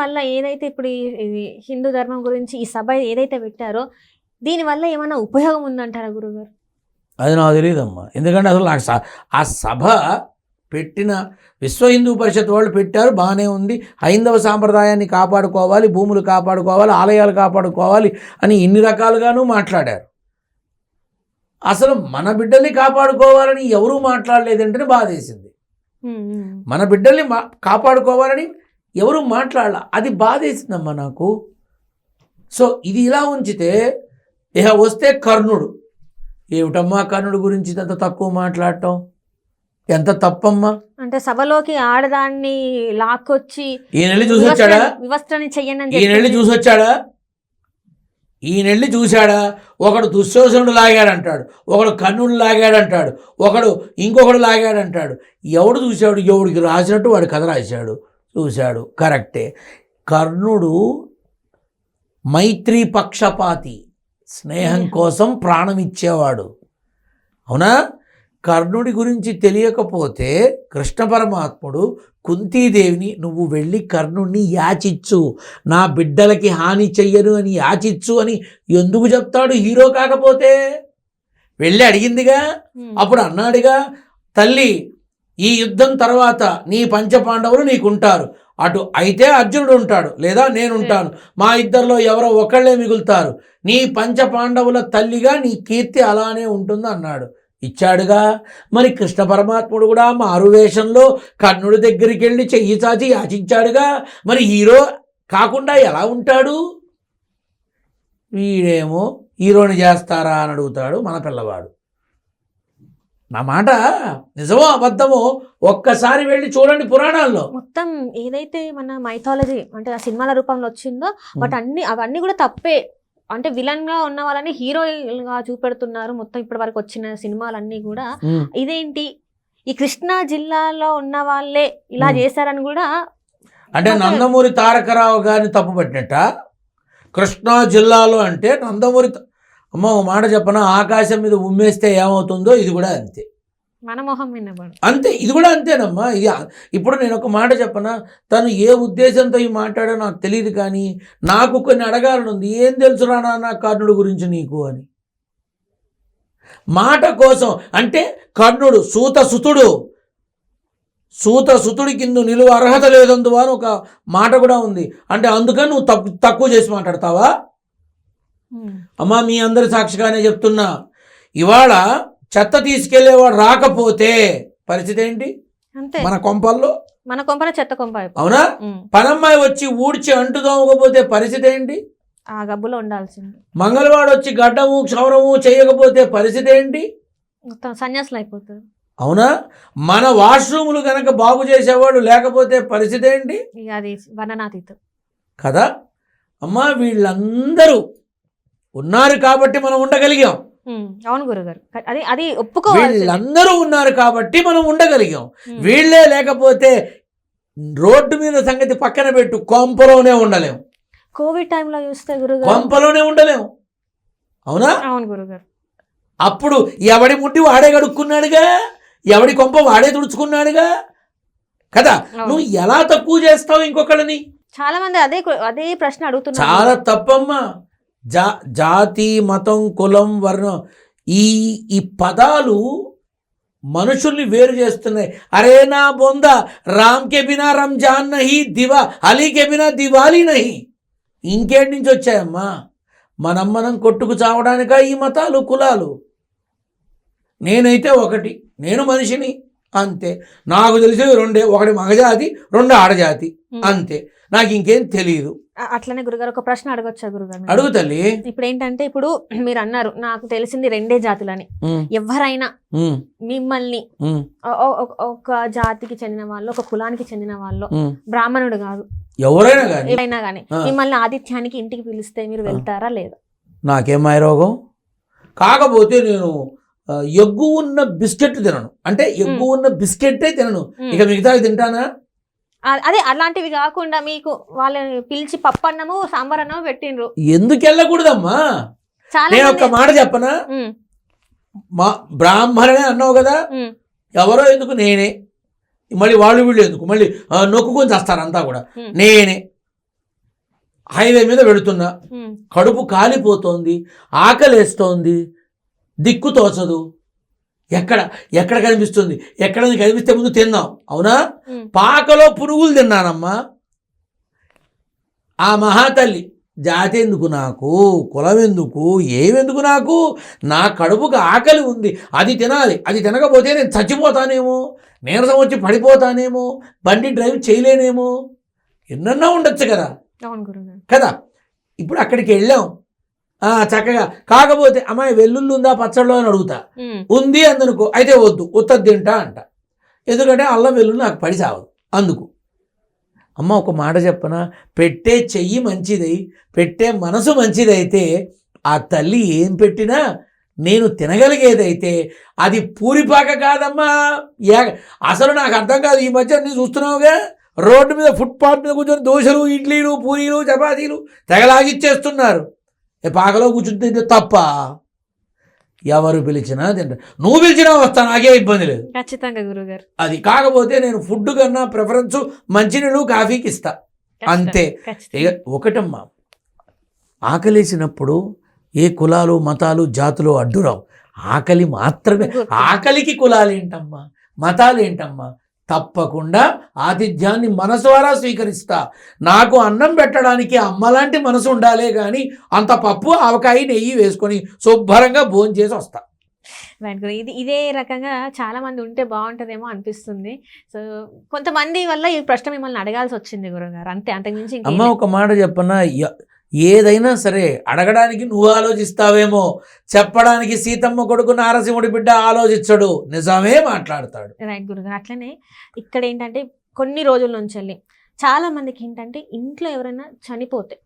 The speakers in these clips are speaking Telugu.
దీనివల్ల ఏదైతే ఇప్పుడు ఈ హిందూ ధర్మం గురించి ఈ సభ ఏదైతే పెట్టారో దీనివల్ల ఏమైనా ఉపయోగం ఉందంటారా గురుగారు? అది నాకు తెలియదమ్మా. ఎందుకంటే అసలు నాకు ఆ సభ పెట్టిన విశ్వ హిందూ పరిషత్ వాళ్ళు పెట్టారు, బాగానే ఉంది. హైందవ సాంప్రదాయాన్ని కాపాడుకోవాలి, భూములు కాపాడుకోవాలి, ఆలయాలు కాపాడుకోవాలి అని ఇన్ని రకాలుగాను మాట్లాడారు. అసలు మన బిడ్డల్ని కాపాడుకోవాలని ఎవరూ మాట్లాడలేదంటేనే బాధేసింది. మన బిడ్డల్ని కాపాడుకోవాలని ఎవరు మాట్లాడాల, అది బాధేసిందమ్మా నాకు. సో ఇది ఇలా ఉంచితే ఇక వస్తే కర్ణుడు. ఏమిటమ్మా కర్ణుడు గురించి అంత తక్కువ మాట్లాడటం, ఎంత తప్పమ్మా. అంటే సభలోకి ఆడదాన్ని లాక్కొచ్చి ఈయనెళ్ళి చూసొచ్చాడా? వివస్త్రని చెయ్యని ఈయనెళ్ళి చూసొచ్చాడా? ఈయనెళ్ళి చూశాడా? ఒకడు దుశ్శోషణుడు లాగాడంటాడు, ఒకడు కర్ణుడు లాగాడంటాడు, ఒకడు ఇంకొకడు లాగాడంటాడు. ఎవడు చూశాడు? ఎవడికి రాసినట్టు వాడు కథ రాశాడు, చూశాడు. కరెక్టే. కర్ణుడు మైత్రీ పక్షపాతి, స్నేహం కోసం ప్రాణం ఇచ్చేవాడు. అవునా? కర్ణుడి గురించి తెలియకపోతే కృష్ణ పరమాత్ముడు కుంతీదేవిని నువ్వు వెళ్ళి కర్ణుడిని యాచిచ్చు, నా బిడ్డలకి హాని చెయ్యను అని యాచిచ్చు అని ఎందుకు చెప్తాడు హీరో కాకపోతే? వెళ్ళి అడిగిందిగా, అప్పుడు అన్నాడుగా, తల్లి ఈ యుద్ధం తర్వాత నీ పంచపాండవులు నీకుంటారు, అటు అయితే అర్జునుడు ఉంటాడు లేదా నేనుంటాను, మా ఇద్దరిలో ఎవరో ఒకళ్ళే మిగులుతారు, నీ పంచపాండవుల తల్లిగా నీ కీర్తి అలానే ఉంటుంది అన్నాడు. ఇచ్చాడుగా. మరి కృష్ణ పరమాత్ముడు కూడా మారువేషంలో కర్ణుడి దగ్గరికి వెళ్ళి చెయ్యి చాచి యాచించాడుగా. మరి హీరో కాకుండా ఎలా ఉంటాడు? వీడేమో హీరోని చేస్తారా అని అడుగుతాడు మన పిల్లవాడు. నా మాట నిజమో అబద్ధమో ఒక్కసారి వెళ్ళి చూడండి. పురాణాల్లో మొత్తం ఏదైతే మన మైథాలజీ అంటే ఆ సినిమాల రూపంలో వచ్చిందో బట్ అవన్నీ కూడా తప్పే. అంటే విలన్ గా ఉన్న వాళ్ళని హీరోయిన్గా చూపెడుతున్నారు మొత్తం ఇప్పటి వరకు వచ్చిన సినిమాలన్నీ కూడా. ఇదేంటి ఈ కృష్ణా జిల్లాలో ఉన్న వాళ్ళే ఇలా చేశారని కూడా, అంటే నందమూరి తారకరావు గారిని తప్పు పట్టినట్ట. కృష్ణా జిల్లాలో అంటే నందమూరి అమ్మ ఒక మాట చెప్పనా, ఆకాశం మీద ఉమ్మేస్తే ఏమవుతుందో ఇది కూడా అంతే, మనమోహం వినబడు అంతే. ఇది కూడా అంతేనమ్మా. ఇది ఇప్పుడు నేను ఒక మాట చెప్పనా, తను ఏ ఉద్దేశంతో ఈ మాట్లాడో నాకు తెలియదు, కానీ నాకు కొన్ని అడగాలని ఉంది. ఏం తెలుసురా నాన్న కర్ణుడు గురించి నీకు అని. మాట కోసం అంటే కర్ణుడు సూతసుతుడి కింద నిలువ అర్హత లేదందువా అని ఒక మాట కూడా ఉంది. అంటే అందుకని నువ్వు తక్కువ చేసి మాట్లాడతావా? అమ్మా మీ అందరి సాక్షిగానే చెప్తున్నా, ఇవాళ చెత్త తీసుకెళ్లేవాడు రాకపోతే పరిస్థితి ఏంటి? మన కొంపలో చెత్త కొంప. అవునా? పనమ్మాయి వచ్చి ఊడ్చి అంటు తోమకపోతే పరిస్థితి ఏంటి? ఆ గబ్బులో ఉండాల్సింది. మంగళవాడు వచ్చి గడ్డము క్షౌరము చేయకపోతే పరిస్థితి ఏంటి? సన్యాసులు అయిపోతారు. అవునా? మన వాష్రూములు కనుక బాగు చేసేవాడు లేకపోతే పరిస్థితి ఏంటి? అది వర్ణనాతీతం కదా. అమ్మా వీళ్ళందరూ ఉన్నారు కాబట్టి మనం ఉండగలిగాం. అవును గురుగారు, అది ఒప్పుకోవాలి. వీళ్ళందరూ ఉన్నారు కాబట్టి మనం ఉండగలిగాం. వీళ్ళే లేకపోతే రోడ్డు మీద సంగతి పక్కన పెట్టు, కొంపలోనే ఉండలేము. కోవిడ్ టైంలో చూస్తే గురుగారు కొంపలోనే ఉండలేము. అవునా? అవును గురుగారు. అప్పుడు ఎవడి ముట్టి వాడే కడుక్కున్నాడుగా, ఎవడి కొంప వాడే తుడుచుకున్నాడుగా కదా. నువ్వు ఎలా తక్కువ చేస్తావు ఇంకొకళ్ళని? చాలా మంది అదే ప్రశ్న అడుగుతున్నారు. చాలా తప్పమ్మా. జాతి మతం కులం వర్ణం ఈ పదాలు మనుషుల్ని వేరు చేస్తున్నాయి. అరే నా బొంద, రామ్ కే బినా రంజాన్ నహి, అలీ కే బినా దివాళీ నహి. ఇంకేటి నుంచి వచ్చాయమ్మా? మనం కొట్టుకు చావడానికా ఈ మతాలు కులాలు? నేనైతే ఒకటి, నేను మనిషిని అంతే. నాకు తెలిసేది రెండే, ఒకటి మగజాతి, రెండు ఆడజాతి అంతే. నాకు ఇంకేం తెలియదు. అట్లనే గురుగారు ఒక ప్రశ్న అడగొచ్చా గురుగారు? అడుగు తల్లి. ఇప్పుడు ఏంటంటే, ఇప్పుడు మీరు అన్నారు నాకు తెలిసింది రెండే జాతులని. ఎవరైనా మిమ్మల్ని ఒక జాతికి చెందిన వాళ్ళు, ఒక కులానికి చెందిన వాళ్ళు, బ్రాహ్మణుడు కాదు ఎవరైనా కానీ మిమ్మల్ని ఆతిథ్యానికి ఇంటికి పిలిస్తే మీరు వెళ్తారా లేదా? నాకేం రోగం. కాకపోతే నేను ఎగ్గు ఉన్న బిస్కెట్ తినను. అంటే ఎగ్గు ఉన్న బిస్కెట్టే తినను, ఇక మిగతా తింటానా? అదే అలాంటివి కాకుండా మీకు వాళ్ళని పిలిచి పప్పు అన్నము సాంబార్ అన్నము పెట్టిండ్రు, ఎందుకు వెళ్ళకూడదమ్మా? నేను ఒక్క మాట చెప్పనా, మా బ్రాహ్మణనే అన్నావు కదా, ఎవరో ఎందుకు నేనే, మళ్ళీ వాళ్ళు వీళ్ళు ఎందుకు, మళ్ళీ నొక్కుకొని చేస్తారు అంతా కూడా నేనే. హైవే మీద వెళుతున్నా, కడుపు కాలిపోతోంది, ఆకలేస్తోంది, దిక్కు తోచదు, ఎక్కడ కనిపిస్తుంది, ఎక్కడ కనిపిస్తే ముందు తిందాం, అవునా? పాకలో పురుగులు తిన్నానమ్మా. ఆ మహాతల్లి జాతి ఎందుకు నాకు, కులం ఎందుకు, ఏమెందుకు నాకు, నా కడుపుకు ఆకలి ఉంది, అది తినాలి, అది తినకపోతే నేను చచ్చిపోతానేమో, నీరసం వచ్చి పడిపోతానేమో, బండి డ్రైవ్ చేయలేనేమో, ఎన్నన్నా ఉండొచ్చు కదా కదా. ఇప్పుడు అక్కడికి వెళ్ళాం చక్కగా, కాకపోతే అమ్మాయి వెల్లుల్లి ఉందా పచ్చడిలో అని అడుగుతా, ఉంది అందనుకో, అయితే వద్దు, ఉత్తది తింటా అంట, ఎందుకంటే అల్లం వెల్లుల్లి నాకు పడి సావదు. అందుకు అమ్మ ఒక మాట చెప్పనా, పెట్టే చెయ్యి మంచిదై పెట్టే మనసు మంచిదైతే ఆ తల్లి ఏం పెట్టినా నేను తినగలిగేదైతే అది పూరిపాక కాదమ్మా. అసలు నాకు అర్థం కాదు, ఈ మధ్య అన్నీ చూస్తున్నావుగా, రోడ్డు మీద ఫుట్పాత్ మీద కూర్చొని దోశలు, ఇడ్లీలు, పూరీలు, చపాతీలు తెగలాగిచ్చేస్తున్నారు. పాకలో కూర్చుంటే తప్ప, ఎవరు పిలిచినా తింటారు. నువ్వు పిలిచినా వస్తా, నాకే ఇబ్బంది లేదు, ఖచ్చితంగా గురుగారు. అది కాకపోతే నేను ఫుడ్ కన్నా ప్రిఫరెన్స్ మంచినీళ్ళు, కాఫీకి ఇస్తా, అంతే. ఇక ఒకటమ్మా, ఆకలేసినప్పుడు ఏ కులాలు, మతాలు, జాతులు అడ్డురావు. ఆకలి మాత్రమే. ఆకలికి కులాలు ఏంటమ్మా, మతాలు ఏంటమ్మా? తప్పకుండా ఆతిథ్యాన్ని మనసు ద్వారా స్వీకరిస్తా. నాకు అన్నం పెట్టడానికి అమ్మలాంటి మనసు ఉండాలే కానీ అంత పప్పు, ఆవకాయ, నెయ్యి వేసుకొని శుభ్రంగా భోజనం చేసి వస్తా. ఇదే రకంగా చాలా మంది ఉంటే బాగుంటుందేమో అనిపిస్తుంది. సో కొంతమంది వల్ల ఈ ప్రశ్న మిమ్మల్ని అడగాల్సి వచ్చింది గురుగారు, అంతే, అంతకుమించి. అమ్మ ఒక మాట చెప్పన్నా, ఏదైనా సరే అడగడానికి నువ్వు ఆలోచిస్తావేమో, చెప్పడానికి సీతమ్మ కొడుకు నారసింహుడి బిడ్డ ఆలోచించడు, నిజమే మాట్లాడతాడు. రైట్ గురుగారు. అట్లనే ఇక్కడ ఏంటంటే కొన్ని రోజుల నుంచి చాలా మందికి ఏంటంటే ఇంట్లో ఎవరైనా చనిపోతే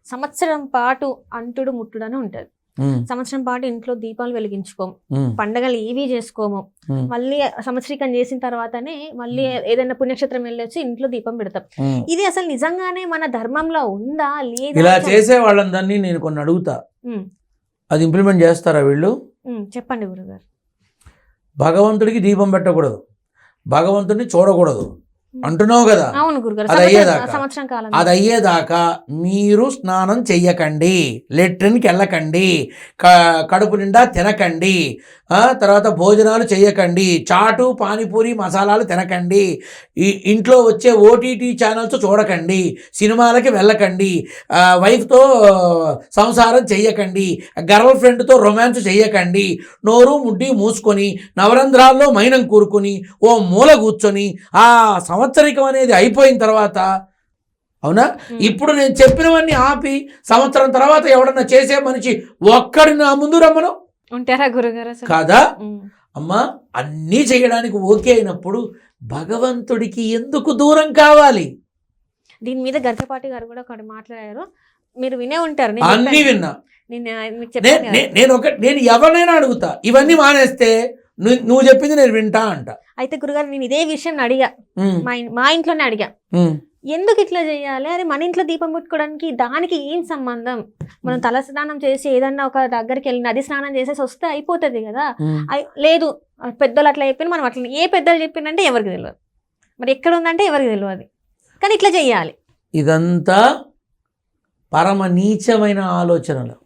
సంవత్సరం పాటు అంటుడు ముట్టుడు అని ఉంటుంది. సంవత్సరం పాటు ఇంట్లో దీపాలు వెలిగించుకోము, పండగలు ఏవి చేసుకోము, మళ్ళీ సంవత్సరీకం చేసిన తర్వాతనే మళ్ళీ ఏదైనా పుణ్యక్షేత్రం వెళ్ళొచ్చి ఇంట్లో దీపం పెడతాం. ఇది అసలు నిజంగానే మన ధర్మంలో ఉందా లేదా? ఇలా చేసే వాళ్ళందరినీ నేను కొన్ని అడుగుతా, అది ఇంప్లిమెంట్ చేస్తారా వీళ్ళు? చెప్పండి గురుగారు. భగవంతుడికి దీపం పెట్టకూడదు, భగవంతుడిని చూడకూడదు అంటున్నావు కదా. అవును గురుగారు. అది అయ్యేదాకా మీరు స్నానం చెయ్యకండి, లెట్రిన్కి వెళ్ళకండి, కడుపు నిండా తినకండి, తర్వాత భోజనాలు చేయకండి, చాటు, పానీపూరి, మసాలాలు తినకండి, ఇంట్లో వచ్చే ఓటీటీ ఛానల్స్ చూడకండి, సినిమాలకి వెళ్ళకండి, వైఫ్తో సంసారం చెయ్యకండి, గర్ల్ ఫ్రెండ్తో రొమాన్స్ చెయ్యకండి, నోరు ముడ్డి మూసుకొని నవరంధ్రాల్లో మైనం కూరుకొని ఓ మూల కూర్చొని ఆ సంవత్సరికం అనేది అయిపోయిన తర్వాత, అవునా, ఇప్పుడు నేను చెప్పినవన్నీ ఆపి సంవత్సరం తర్వాత ఎవడన్నా చేసే మనిషి ఒక్కడి నా ముందు రమ్మను ఉంటారా గురుగారు కాదా? అమ్మా, అన్నీ చేయడానికి ఓకే అయినప్పుడు భగవంతుడికి ఎందుకు దూరం కావాలి? దీని మీద గర్గపాటి గారు కూడా ఒకటి మాట్లాడారు, మీరు వినే ఉంటారు. అన్నీ విన్నా. నేను ఎవరినైనా అడుగుతా, ఇవన్నీ మానేస్తే నువ్వు చెప్పింది నేను వింటా అంట. అయితే గురుగారు నేను ఇదే విషయం అడిగా, మా ఇంట్లోనే అడిగా, ఎందుకు ఇట్లా చేయాలి, అరే మన ఇంట్లో దీపం పెట్టుకోవడానికి దానికి ఏం సంబంధం, మనం తల స్నానం చేసి ఏదన్నా ఒక దగ్గరికి వెళ్ళి నది స్నానం చేసేసి వస్తే అయిపోతుంది కదా. లేదు పెద్దలు అట్లా చెప్పిన మనం అట్లా, ఏ పెద్దలు చెప్పిందంటే ఎవరికి తెలియదు, మరి ఎక్కడ ఉందంటే ఎవరికి తెలియదు, కానీ ఇట్లా చెయ్యాలి. ఇదంతా పరమ నీచమైన ఆలోచనలు.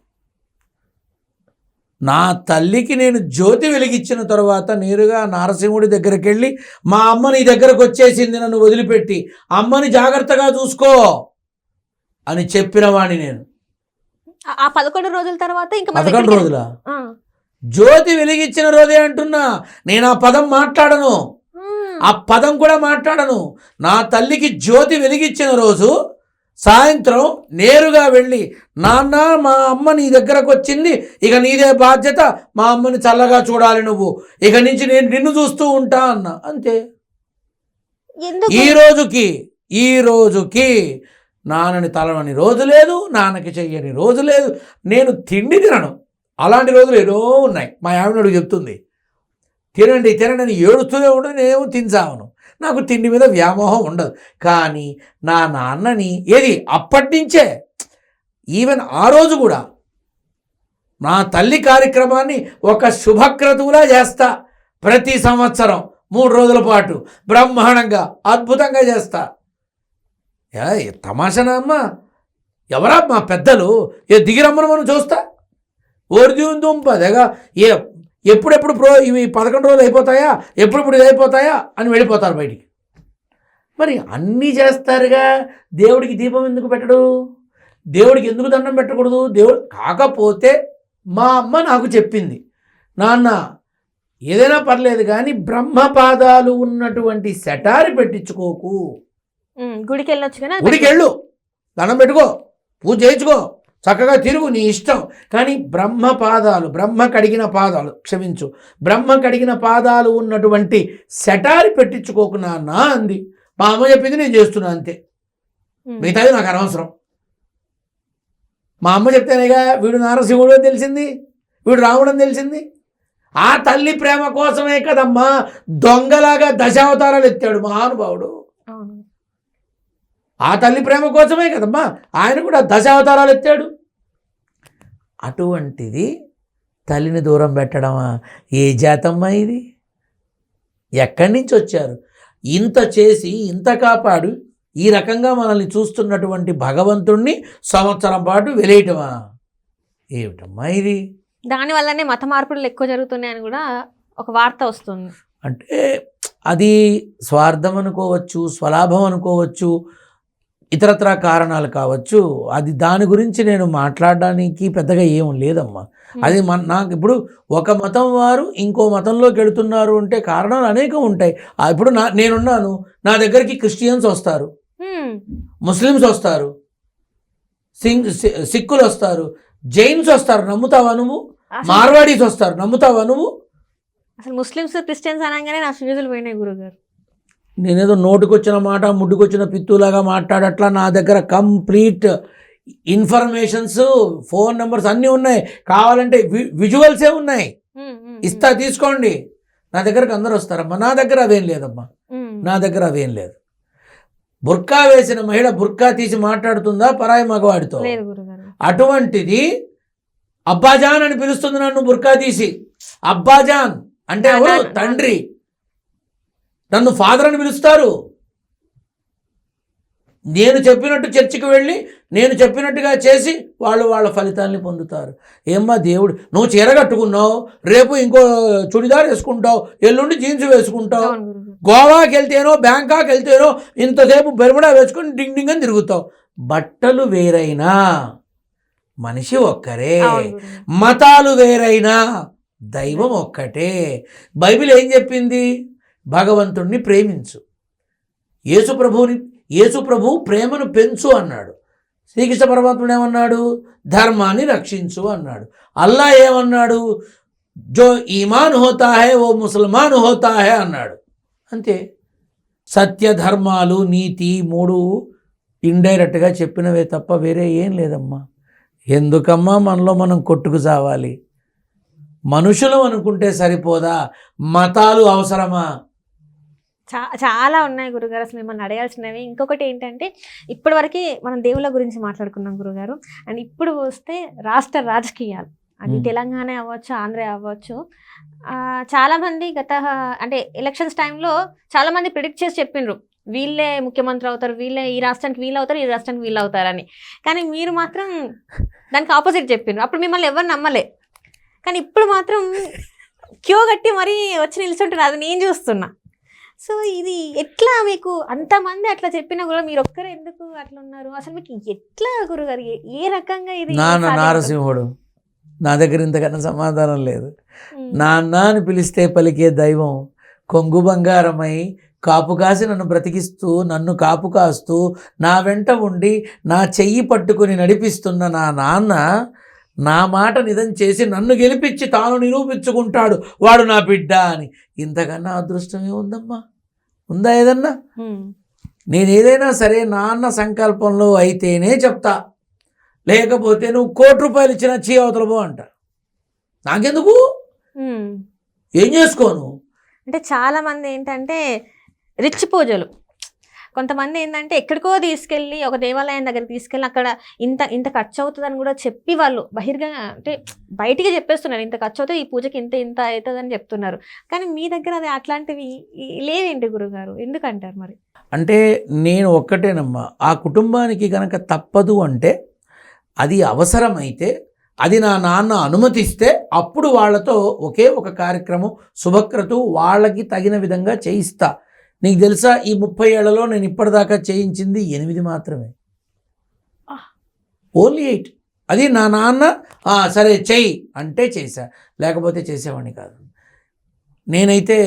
నా తల్లికి నేను జ్యోతి వెలిగించిన తర్వాత నేరుగా నారసింహుడి దగ్గరికి వెళ్ళి, మా అమ్మ నీ దగ్గరకు వచ్చేసింది, నన్ను వదిలిపెట్టి అమ్మని జాగ్రత్తగా చూసుకో అని చెప్పిన వాడిని నేను. ఆ 11 రోజుల తర్వాత ఇంకా 11 రోజుల జ్యోతి వెలిగించిన రోజే అంటున్నా. నేను ఆ పదం మాట్లాడను, ఆ పదం కూడా మాట్లాడను. నా తల్లికి జ్యోతి వెలిగించిన రోజు సాయంత్రం నేరుగా వెళ్ళి, నాన్న మా అమ్మ నీ దగ్గరకు వచ్చింది, ఇక నీదే బాధ్యత, మా అమ్మని చల్లగా చూడాలి నువ్వు, ఇక నుంచి నేను నిన్ను చూస్తూ ఉంటా అన్నా, అంతే. ఈ రోజుకి నాన్నని తలవని రోజు లేదు, నాన్నకి చెయ్యని రోజు లేదు, నేను తిండి తినను. అలాంటి రోజులు ఏదో ఉన్నాయి. మా ఆవిడకు చెప్తుంది, తినండి తినండి అని ఏడుస్తూనే ఉండదు, నేనేమో తినసావను, నాకు తిండి మీద వ్యామోహం ఉండదు. కానీ నా నాన్నని ఏది అప్పటి నుంచే, ఈవెన్ ఆ రోజు కూడా నా తల్లి కార్యక్రమాన్ని ఒక శుభక్రతువులా చేస్తా. ప్రతి సంవత్సరం 3 రోజుల పాటు బ్రహ్మాండంగా అద్భుతంగా చేస్తా. తమాషనా అమ్మా? ఎవరా మా పెద్దలు దిగిరమ్మను మనం చూస్తా ఓడి దుంపదేగా ఎప్పుడెప్పుడు ఇవి 11 రోజులు అయిపోతాయా, ఎప్పుడెప్పుడు ఇది అయిపోతాయా అని వెళ్ళిపోతారు బయటికి. మరి అన్నీ చేస్తారుగా, దేవుడికి దీపం ఎందుకు పెట్టడు, దేవుడికి ఎందుకు దండం పెట్టకూడదు? దేవుడు కాకపోతే మా అమ్మ నాకు చెప్పింది, నాన్న ఏదైనా పర్లేదు కానీ బ్రహ్మపాదాలు ఉన్నటువంటి సెటారి పెట్టించుకోకు, గుడికి వెళ్ళొచ్చు కానీ గుడికి వెళ్ళు, దండం పెట్టుకో, పూజ చేయించుకో, చక్కగా తిరుగు, నీ ఇష్టం. కానీ బ్రహ్మ కడిగిన పాదాలు ఉన్నటువంటి సెటారి పెట్టించుకోకు నాన్న అంది. మా అమ్మ చెప్పింది నేను చేస్తున్నా అంతే, మిగతాది నాకు అనవసరం. మా అమ్మ చెప్తేనేగా వీడు నారసింహుడు అని తెలిసింది, వీడు రాముడు అని తెలిసింది. ఆ తల్లి ప్రేమ కోసమే కదమ్మా దొంగలాగా దశావతారాలు ఎత్తాడు మహానుభావుడు. ఆ తల్లి ప్రేమ కోసమే కదమ్మా ఆయన కూడా దశావతారాలు ఎత్తాడు. అటువంటిది తల్లిని దూరం పెట్టడమా? ఏ జాతమ్మా ఇది? ఎక్కడి నుంచి వచ్చారు? ఇంత చేసి ఇంత కాపాడు ఈ రకంగా మనల్ని చూస్తున్నటువంటి భగవంతుణ్ణి సంవత్సరం పాటు వెలేయటమా? ఏమిటమ్మా ఇది? దానివల్లనే మత మార్పులు ఎక్కువ జరుగుతున్నాయని కూడా ఒక వార్త వస్తుంది. అంటే అది స్వార్థం అనుకోవచ్చు, స్వలాభం అనుకోవచ్చు, ఇతరత్ర కారణాలు కావచ్చు. అది దాని గురించి నేను మాట్లాడడానికి పెద్దగా ఏం లేదమ్మా. అది నాకు ఇప్పుడు ఒక మతం వారు ఇంకో మతంలోకి వెళుతున్నారు అంటే కారణాలు అనేకం ఉంటాయి. ఇప్పుడు నేనున్నాను, నా దగ్గరికి క్రిస్టియన్స్ వస్తారు, ముస్లిమ్స్ వస్తారు, సిక్కులు వస్తారు, జైన్స్ వస్తారు, నమ్ముతావా నువ్వు? మార్వాడీస్ వస్తారు, నమ్ముతావా నువ్వు? అసలు ముస్లిమ్స్ క్రిస్టియన్స్ అనగానే నా ఫ్యూజులు పోయినాయి గురుగారు. నేనేదో నోటుకొచ్చిన మాట ముడ్డుకొచ్చిన పిత్తులాగా మాట్లాడట్లా. నా దగ్గర కంప్లీట్ ఇన్ఫర్మేషన్స్, ఫోన్ నెంబర్స్ అన్నీ ఉన్నాయి. కావాలంటే విజువల్సే ఉన్నాయి, ఇస్తా తీసుకోండి. నా దగ్గరకు అందరు వస్తారమ్మా. నా దగ్గర అదేం లేదమ్మా, నా దగ్గర అదేం లేదు. బుర్కా వేసిన మహిళ బుర్కా తీసి మాట్లాడుతుందా పరాయి మగవాడితో? అటువంటిది అబ్బాజాన్ అని పిలుస్తుంది నన్ను బుర్కా తీసి. అబ్బాజాన్ అంటే ఎవరు? తండ్రి. నన్ను ఫాదర్ అని పిలుస్తారు. నేను చెప్పినట్టు చర్చికి వెళ్ళి నేను చెప్పినట్టుగా చేసి వాళ్ళ ఫలితాలని పొందుతారు. ఏమ్మా దేవుడు, నువ్వు చీర కట్టుకున్నావు, రేపు ఇంకో చుడిదార్ వేసుకుంటావు, ఎల్లుండి జీన్స్ వేసుకుంటావు, గోవాకి వెళ్తేనో బ్యాంకాక్ వెళ్తేనో ఇంతసేపు బెర్ముడా వేసుకొని డింగ్ డింగ్ అని తిరుగుతావు. బట్టలు వేరైనా మనిషి ఒక్కరే, మతాలు వేరైనా దైవం ఒక్కటే. బైబిల్ ఏం చెప్పింది? భగవంతుణ్ణి ప్రేమించు, యేసు ప్రభు ప్రేమను పెంచు అన్నాడు. శ్రీకృష్ణ పరమాత్ముడు ఏమన్నాడు? ధర్మాన్ని రక్షించు అన్నాడు. అల్లా ఏమన్నాడు? జో ఈమాన్ హోతా హై ఓ ముసల్మాన్ హోతా హై అన్నాడు. అంతే. సత్య ధర్మాలు నీతి 3 ఇండైరెక్ట్గా చెప్పినవే తప్ప వేరే ఏం లేదమ్మా. ఎందుకమ్మా మనలో మనం కొట్టుకు చావాలి? మనుషులు అనుకుంటే సరిపోదా? మతాలు అవసరమా? చాలా ఉన్నాయి గురుగారు, అసలు మిమ్మల్ని అడగాల్సినవి. ఇంకొకటి ఏంటంటే, ఇప్పటి వరకు మనం దేవుళ్ళ గురించి మాట్లాడుకున్నాం గురుగారు. అండ్ ఇప్పుడు వస్తే రాష్ట్ర రాజకీయాలు, అది తెలంగాణ అవ్వచ్చు, ఆంధ్ర అవ్వచ్చు. చాలామంది అంటే ఎలక్షన్స్ టైంలో చాలామంది ప్రిడిక్ట్ చేసి చెప్పిండ్రు, వీళ్ళే ముఖ్యమంత్రి అవుతారు, వీళ్ళే ఈ రాష్ట్రానికి వీళ్ళు అవుతారు, ఈ రాష్ట్రానికి వీళ్ళు అవుతారని. కానీ మీరు మాత్రం దానికి ఆపోజిట్ చెప్పిండ్రు. అప్పుడు మిమ్మల్ని ఎవరు నమ్మలే. కానీ ఇప్పుడు మాత్రం క్యూ కట్టి మరీ వచ్చి నిల్చుంటున్నారు, అది నేను చూస్తున్నా. సో ఇది ఎట్లా? మీకు అంతమంది అట్లా చెప్పినా కూడా మీరు ఒక్కరే ఎందుకు అట్లా ఉన్నారు? అసలు మీకు ఎట్లా గురుగారు, ఏ రకంగా ఇది? నారసింహుడు, నా దగ్గర ఇంతకన్నా సమాధానం లేదు. నాన్న అని పిలిస్తే పలికే దైవం, కొంగు బంగారమై కాపు కాసి నన్ను బ్రతికిస్తూ, నన్ను కాపు కాస్తూ, నా వెంట ఉండి నా చెయ్యి పట్టుకుని నడిపిస్తున్న నా నాన్న నా మాట నిజం చేసి నన్ను గెలిపించి తాను నిరూపించుకుంటాడు, వాడు నా బిడ్డ అని. ఇంతకన్నా అదృష్టమే ఉందమ్మా? ఉందా ఏదన్నా? నేను ఏదైనా సరే నాన్న సంకల్పంలో అయితేనే చెప్తా, లేకపోతే నువ్వు 1 కోటి రూపాయలు ఇచ్చిన చీ అవతల పో అంట. నాకెందుకు? ఏం చేసుకోను? అంటే చాలా మంది ఏంటంటే రిచ్ పూజలు, కొంతమంది ఏంటంటే ఎక్కడికో తీసుకెళ్ళి ఒక దేవాలయం దగ్గరికి తీసుకెళ్ళి అక్కడ ఇంత ఖర్చు అవుతుందని కూడా చెప్పి వాళ్ళు అంటే బయటికి చెప్పేస్తున్నారు, ఇంత ఖర్చు అవుతుంది, ఈ పూజకి ఇంత అవుతుందని చెప్తున్నారు. కానీ మీ దగ్గర అది అట్లాంటివి లేవేంటి గురుగారు? ఎందుకంటారు మరి? అంటే నేను ఒక్కటేనమ్మా, ఆ కుటుంబానికి కనుక తప్పదు అంటే అది అవసరమైతే, అది నా నాన్న అనుమతిస్తే అప్పుడు వాళ్ళతో ఒకే ఒక కార్యక్రమం శుభక్రతు వాళ్ళకి తగిన విధంగా చేయిస్తా. నీకు తెలుసా, ఈ 30 ఏళ్లలో నేను ఇప్పటిదాకా చేయించింది 8 మాత్రమే, ఓన్లీ 8. అది నా నాన్న సరే చెయ్యి అంటే చేశా, లేకపోతే చేసేవాడిని కాదు. నేనైతే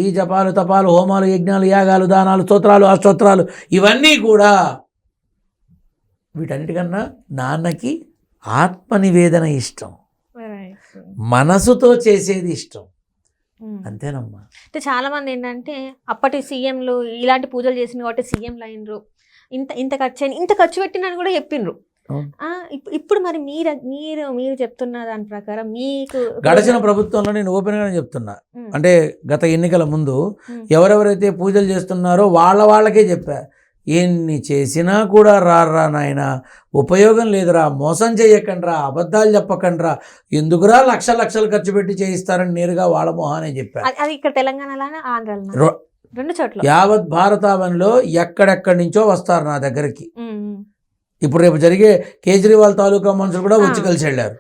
ఈ జపాలు తపాలు హోమాలు యజ్ఞాలు యాగాలు దానాలు స్తోత్రాలు అష్టోత్రాలు ఇవన్నీ కూడా వీటన్నిటికన్నా నాన్నకి ఆత్మనివేదన ఇష్టం, మనసుతో చేసేది ఇష్టం, అంతేనమ్మా. అంటే చాలా మంది ఏంటంటే అప్పటి సీఎంలు ఇలాంటి పూజలు చేసిన కాబట్టి సీఎంలు అయినరు, ఇంత ఖర్చు అయిన ఇంత ఖర్చు పెట్టినని కూడా చెప్పిండ్రు. ఇప్పుడు మరి మీరు చెప్తున్న దాని ప్రకారం మీకు గడిచిన ప్రభుత్వంలో నేను ఓపెన్గానే చెప్తున్నా, అంటే గత ఎన్నికల ముందు ఎవరెవరైతే పూజలు చేస్తున్నారో వాళ్ళకే చెప్పా, ఎన్ని చేసినా కూడా రారా నాయన, ఉపయోగం లేదురా, మోసం చేయకండ్రా, అబద్ధాలు చెప్పకండ్రా, ఎందుకురా లక్షలు ఖర్చు పెట్టి చేయిస్తారని నేరుగా వాళ్ళ మొహానే చెప్పా. అది ఇక్కడ తెలంగాణలోనే ఆంధ్రలో 2 చోట్ల యావత్ భారతావనిలో ఎక్కడెక్కడి నుంచో వస్తారు నా దగ్గరికి. ఇప్పుడు రేపు జరిగే కేజ్రీవాల్ తాలూకా మనుషులు కూడా వచ్చి కలిసి వెళ్ళారు,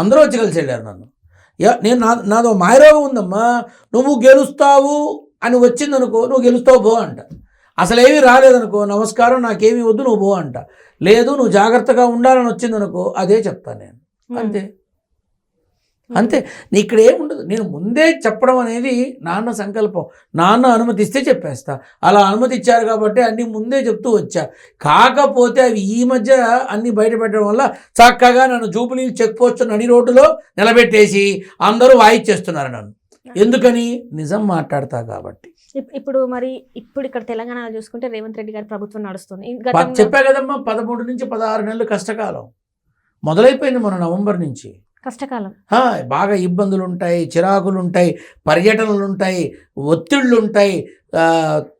అందరూ వచ్చి కలిసి వెళ్ళారు నన్ను. నేను నాదో మాయరోగం ఉందమ్మా, నువ్వు గెలుస్తావు అని వచ్చిందనుకో, నువ్వు గెలుస్తావు పో అంట. అసలేమీ రాలేదనుకో, నమస్కారం నాకేమీ వద్దు నువ్వు పో అంట. లేదు నువ్వు జాగ్రత్తగా ఉండాలని వచ్చిందనుకో, అదే చెప్తాను నేను. అంతే ఇక్కడ ఏముండదు. నేను ముందే చెప్పడం అనేది నాన్న సంకల్పం, నాన్న అనుమతిస్తే చెప్పేస్తా. అలా అనుమతి ఇచ్చారు కాబట్టి అన్నీ ముందే చెప్తూ వచ్చా. కాకపోతే అవి ఈ మధ్య అన్నీ బయటపెట్టడం వల్ల చక్కగా నన్ను జూబిలీ చెక్ పోస్ట్ నడి రోడ్డులో నిలబెట్టేసి అందరూ వాయిచ్చేస్తున్నారు నన్ను. ఎందుకని? నిజం మాట్లాడతా కాబట్టి. ఇప్పుడు ఇక్కడ తెలంగాణలో చూసుకుంటే రేవంత్ రెడ్డి గారి ప్రభుత్వం నడుస్తుంది. చెప్పా కదమ్మా, 13 నుంచి 16 నెలలు కష్టకాలం మొదలైపోయింది మన నవంబర్ నుంచి. కష్టకాలం, బాగా ఇబ్బందులు ఉంటాయి, చిరాకులు ఉంటాయి, పర్యటనలు ఉంటాయి, ఒత్తిళ్ళు ఉంటాయి,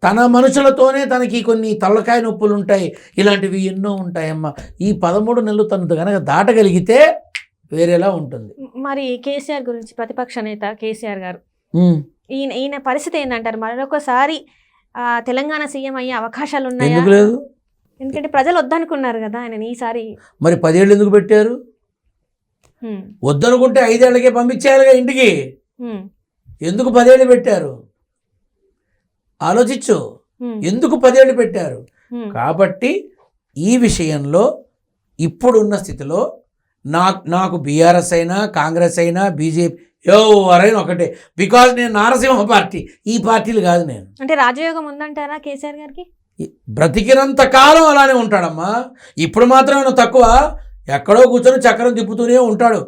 తన మనుషులతోనే తనకి కొన్ని తలకాయ నొప్పులు ఉంటాయి, ఇలాంటివి ఎన్నో ఉంటాయమ్మా. ఈ 13 నెలలు తను కనుక దాటగలిగితే వేరేలా ఉంటుంది. మరి కేసీఆర్ గురించి ప్రతిపక్ష నేత కేసీఆర్ గారు, ఈయన పరిస్థితి ఏంటంటారు? మరొకసారి తెలంగాణ సీఎం అయ్యే అవకాశాలు ఉన్నాయి? ఎందుకు లేదు? ఎందుకంటే ప్రజలు వద్దనుకున్నారు కదా ఆయన ఈసారి. మరి 10 ఏళ్ళు ఎందుకు పెట్టారు? వద్దనుకుంటే 5 ఏళ్ళకే పంపించేయాలిగా ఇంటికి. ఎందుకు 10 ఏళ్ళు పెట్టారు? ఆలోచించు, ఎందుకు 10 ఏళ్ళు పెట్టారు? కాబట్టి ఈ విషయంలో ఇప్పుడున్న స్థితిలో నాకు బీఆర్ఎస్ అయినా కాంగ్రెస్ అయినా బీజేపీ ఎవరైనా ఒకటే. బికాజ్ నేను నారసింహ పార్టీ, ఈ పార్టీలు కాదు నేను. అంటే రాజయోగం ఉందంటారా కేసీఆర్ గారికి? బ్రతికినంత కాలం అలానే ఉంటాడమ్మా. ఇప్పుడు మాత్రం తక్కువ, ఎక్కడో కూర్చొని చక్రం తిప్పుతూనే ఉంటాడు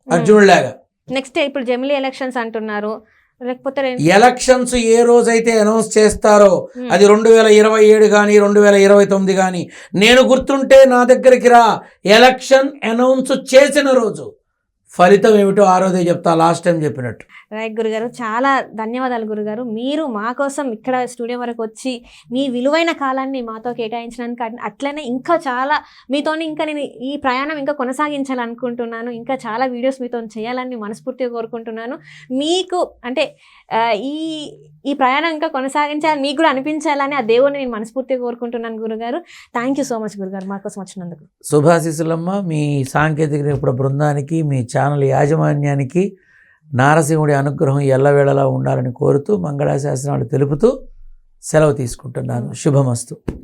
అర్జునుడిలాగా. నెక్స్ట్ ఇప్పుడు జమిలీ ఎలక్షన్స్ అంటున్నారు, లేకపోతే ఎలక్షన్స్ ఏ రోజైతే అనౌన్స్ చేస్తారో అది 2027 కానీ 2029 కానీ, నేను గుర్తుంటే నా దగ్గరికి రా, ఎలక్షన్ అనౌన్స్ చేసిన రోజు ఫలితం ఏమిటో ఆ రోజే చెప్తా, లాస్ట్ టైం చెప్పినట్టు. రైట్ గురుగారు, చాలా ధన్యవాదాలు గురుగారు. మీరు మా కోసం ఇక్కడ స్టూడియో వరకు వచ్చి మీ విలువైన కాలాన్ని మాతో కేటాయించడానికి, అట్లనే ఇంకా చాలా మీతోని ఇంకా నేను ఈ ప్రయాణం ఇంకా కొనసాగించాలనుకుంటున్నాను. ఇంకా చాలా వీడియోస్ మీతో చేయాలని మనస్ఫూర్తిగా కోరుకుంటున్నాను. మీకు అంటే ఈ ప్రయాణం ఇంకా కొనసాగించాలని మీకు కూడా అనిపించాలని ఆ దేవుడిని నేను మనస్ఫూర్తిగా కోరుకుంటున్నాను గురుగారు. థ్యాంక్ యూ సో మచ్ గురుగారు మా కోసం వచ్చినందుకు. శుభాశీస్సులమ్మ. మీ సాంకేతిక నిపుణ బృందానికి, మీ ఛానల్ యాజమాన్యానికి నారసింహుడి అనుగ్రహం ఎల్లవేళలా ఉండాలని కోరుతూ మంగళాశాసనాలు తెలుపుతూ సెలవు తీసుకుంటున్నాను. శుభమస్తు.